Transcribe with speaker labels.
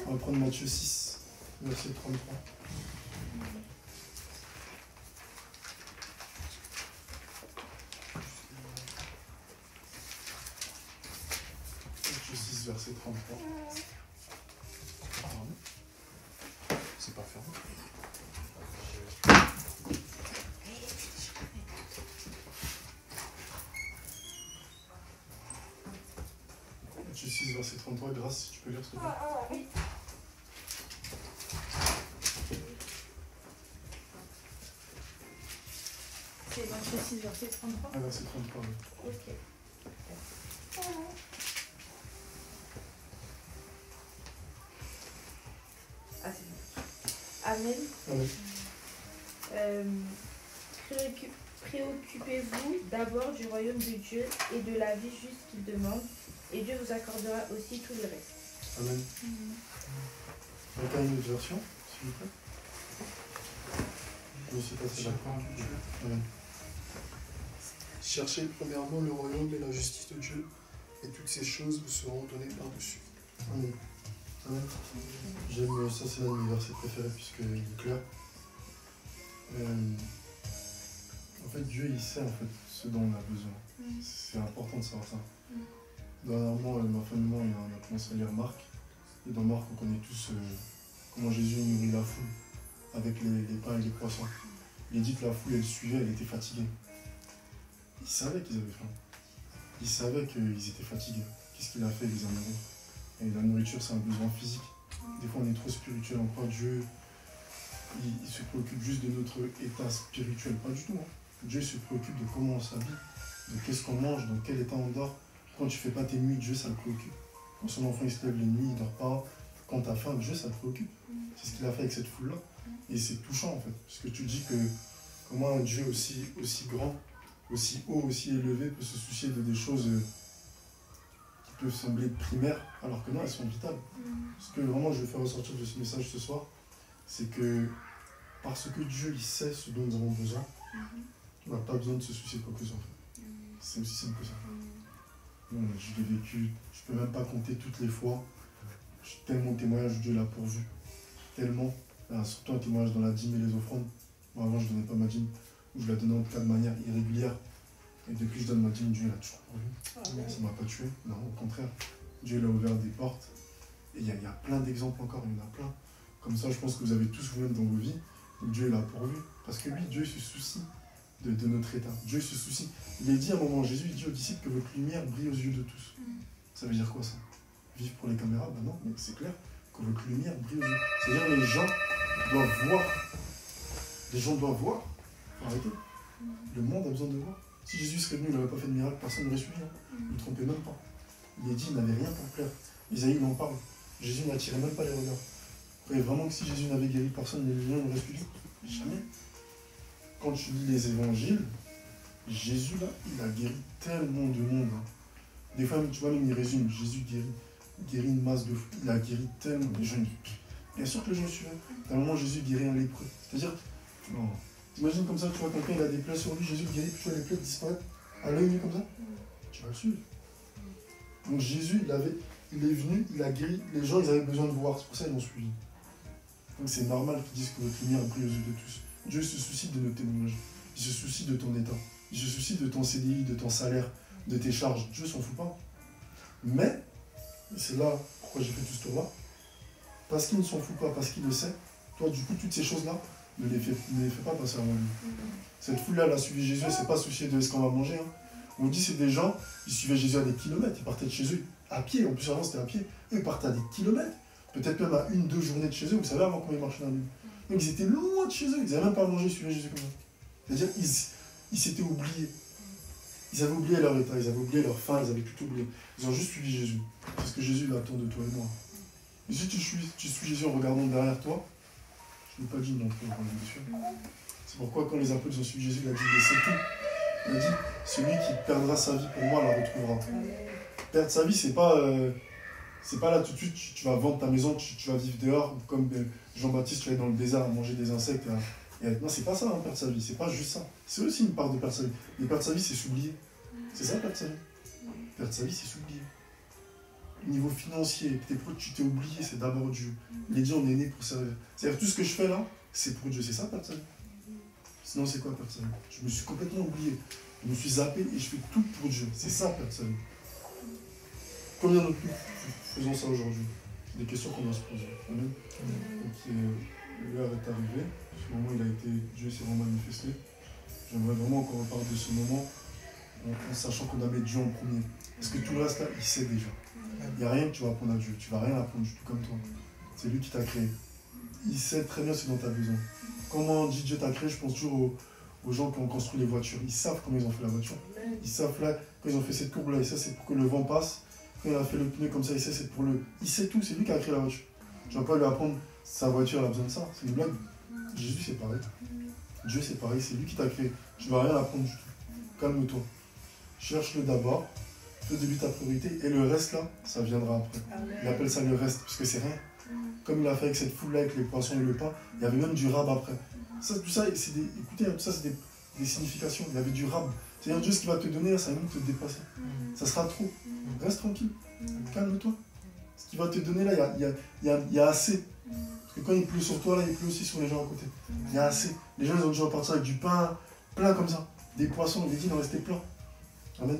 Speaker 1: On va prendre Matthieu 6, verset 33. Matthieu 6, verset 33. Pardon. C'est pas fermé. Matthieu 6, verset 33, Grâce, si tu peux lire ce que
Speaker 2: Oui. C'est Matthieu 6, verset 33.
Speaker 1: Ah, verset 33, oui.
Speaker 2: Ok. Ah, c'est bon. Amen.
Speaker 1: Amen.
Speaker 2: Préoccupez-vous d'abord du royaume de Dieu et de la vie juste qu'il demande, et Dieu vous accordera aussi tout le reste.
Speaker 1: Amen. On va une autre version, s'il vous plaît. Je ne sais pas si c'est d'accord. Amen. Cherchez premièrement le royaume et la justice de Dieu, et toutes ces choses vous seront données par-dessus. Amen. Amen. J'aime ça, c'est l'un de mes versets préférés, puisqu'il est clair. En fait, Dieu, il sait en fait ce dont on a besoin. C'est important de savoir ça. Dernièrement, ma femme et moi, on a commencé à lire Marc. Et dans Marc, on connaît tous comment Jésus nourrit la foule avec les pains et les poissons. Il dit que la foule, elle suivait, elle était fatiguée. Il savait qu'ils avaient faim. Il savait qu'ils étaient fatigués. Qu'est-ce qu'il a fait? Il les a nourris. Et la nourriture, c'est un besoin physique. Des fois, on est trop spirituel, on croit que Dieu, il se préoccupe juste de notre état spirituel. Pas du tout. Hein. Dieu se préoccupe de comment on s'habille, de qu'est-ce qu'on mange, dans quel état on dort. Quand tu ne fais pas tes nuits, Dieu, ça le préoccupe. Quand son enfant il se lève les nuits, il ne dort pas. Quand tu as faim, Dieu, ça le préoccupe. C'est ce qu'il a fait avec cette foule-là. Et c'est touchant, en fait. Parce que tu dis que comment un Dieu aussi grand, aussi haut, aussi élevé, peut se soucier de des choses qui peuvent sembler primaires, alors que non, elles sont vitales. Ce que vraiment je veux faire ressortir de ce message ce soir, c'est que parce que Dieu, il sait ce dont nous avons besoin, on n'a pas besoin de se soucier de quoi que ce soit. C'est aussi simple que ça. Je l'ai vécu, je ne peux même pas compter toutes les fois. Tellement de témoignages, Dieu l'a pourvu. Tellement. Surtout un témoignage dans la dîme et les offrandes. Moi, avant, je ne donnais pas ma dîme, ou je la donnais en tout cas de manière irrégulière. Et depuis que je donne ma dîme, Dieu l'a toujours pourvu. Ça ne m'a pas tué. Non, au contraire. Dieu l'a ouvert des portes. Et il y a plein d'exemples encore, il y en a plein. Comme ça, je pense que vous avez tous vous-même dans vos vies. Où Dieu l'a pourvu. Parce que lui, Dieu se soucie de notre état. Dieu se soucie. Il est dit à un moment, Jésus, il dit aux disciples que votre lumière brille aux yeux de tous. Ça veut dire quoi ça? Vivre pour les caméras? Ben non, mais c'est clair que votre lumière brille aux yeux. C'est-à-dire les gens doivent voir. Les gens doivent voir. Faut arrêter. Le monde a besoin de voir. Si Jésus serait venu, il n'aurait pas fait de miracle, personne n'aurait suivi. Il ne trompait même pas. Il est dit, il n'avait rien pour plaire. Isaïe en parle. Jésus n'attirait même pas les regards. Vous croyez vraiment que si Jésus n'avait guéri personne, les gens n'auraient suivi? Jamais. Quand tu lis les évangiles, Jésus, là, il a guéri tellement de monde. Hein. Des fois, tu vois, même il résume, Jésus guérit une masse de fous. Il a guéri tellement de gens. Bien sûr que les gens suivaient. À un moment, Jésus guérit un lépreux. C'est-à-dire, non. T'imagines comme ça, tu vois, quelqu'un, il a des plaies sur lui, Jésus guérit, puis tu vois les plaies disparaître à l'œil nu comme ça. Tu vas le suivre. Donc Jésus, il est venu, il a guéri. Les gens, ils avaient besoin de voir. C'est pour ça qu'ils l'ont suivi. Donc c'est normal qu'ils disent que votre lumière brille aux yeux de tous. Dieu se soucie de nos témoignages. Il se soucie de ton état. Il se soucie de ton CDI, de ton salaire, de tes charges. Dieu s'en fout pas. Mais, c'est là pourquoi j'ai fait tout ce tour-là, parce qu'il ne s'en fout pas, parce qu'il le sait, toi, du coup, toutes ces choses-là, ne les fais pas passer avant lui. Cette foule-là, elle a suivi Jésus, elle ne s'est pas souciée de ce qu'on va manger. Hein. On dit c'est des gens, ils suivaient Jésus à des kilomètres, ils partaient de chez eux à pied, en plus avant c'était à pied. Eux, ils partaient à des kilomètres, peut-être même à 1-2 journées de chez eux, vous savez avant comment ils marchaient dans la nuit. Donc ils étaient loin de chez eux, ils n'avaient même pas à manger, ils suivaient Jésus comme ça. C'est-à-dire ils s'étaient oubliés. Ils avaient oublié leur état, ils avaient oublié leur faim, ils avaient tout oublié. Ils ont juste suivi Jésus. C'est ce que Jésus attend de toi et moi. Et si tu suis Jésus en regardant derrière toi, je ne l'ai pas dit non plus, c'est pourquoi quand les apôtres ont suivi Jésus, il a dit, mais c'est tout. Il a dit, celui qui perdra sa vie pour moi la retrouvera. Perdre sa vie, c'est pas là tout de suite, tu vas vendre ta maison, tu vas vivre dehors, comme Jean-Baptiste, tu vas aller dans le désert à manger des insectes. Non, c'est pas ça, perdre sa vie, c'est pas juste ça. C'est aussi une part de perdre sa vie. Mais perdre sa vie, c'est s'oublier. C'est ça, perdre sa vie. Perdre sa vie, c'est s'oublier. Niveau financier, tu t'es oublié, c'est d'abord Dieu. Il est dit, on est né pour servir. C'est-à-dire, tout ce que je fais là, c'est pour Dieu. C'est ça, perdre sa vie. Sinon, c'est quoi, perdre sa vie? Je me suis complètement oublié. Je me suis zappé et je fais tout pour Dieu. C'est ça, perdre sa vie. Combien d'entre nous faisons ça aujourd'hui? C'est des questions qu'on doit se poser. Amen. Donc, l'heure est arrivée. Ce moment, Dieu s'est vraiment manifesté. J'aimerais vraiment qu'on reparle de ce moment en sachant qu'on doit mettre Dieu en premier. Parce que tout le reste là, il sait déjà. Il n'y a rien que tu vas apprendre à Dieu. Tu ne vas rien apprendre du tout comme toi. C'est lui qui t'a créé. Il sait très bien ce dont tu as besoin. Comment on dit Dieu t'a créé, je pense toujours aux gens qui ont construit les voitures. Ils savent comment ils ont fait la voiture. Ils savent là, quand ils ont fait cette courbe là, ils savent c'est pour que le vent passe. Quand il a fait le pneu comme ça, il sait c'est pour le... Il sait tout, c'est lui qui a créé la voiture. Je ne vais pas lui apprendre sa voiture, elle a besoin de ça. C'est une blague. Jésus c'est pareil. Dieu c'est pareil, c'est lui qui t'a créé. Tu ne vas rien apprendre du tout. Calme-toi. Cherche-le d'abord. Fais de lui ta priorité et le reste là, ça viendra après. Il appelle ça le reste, parce que c'est rien. Comme il a fait avec cette foule là, avec les poissons et le pain, il y avait même du rab après. Ça, tout ça, c'est des, écoutez, tout ça c'est des significations. Il y avait du rab. C'est-à-dire Dieu ce qu'il va te donner, là, ça va même te dépasser. Ça sera trop. Reste tranquille. Calme-toi. Ce qu'il va te donner là, il y a assez. Parce que quand il pleut sur toi là, il pleut aussi sur les gens à côté. Il y a assez. Les gens ils ont dû repartir avec du pain plein comme ça. Des poissons, il est dit, il en restait plein. Amen.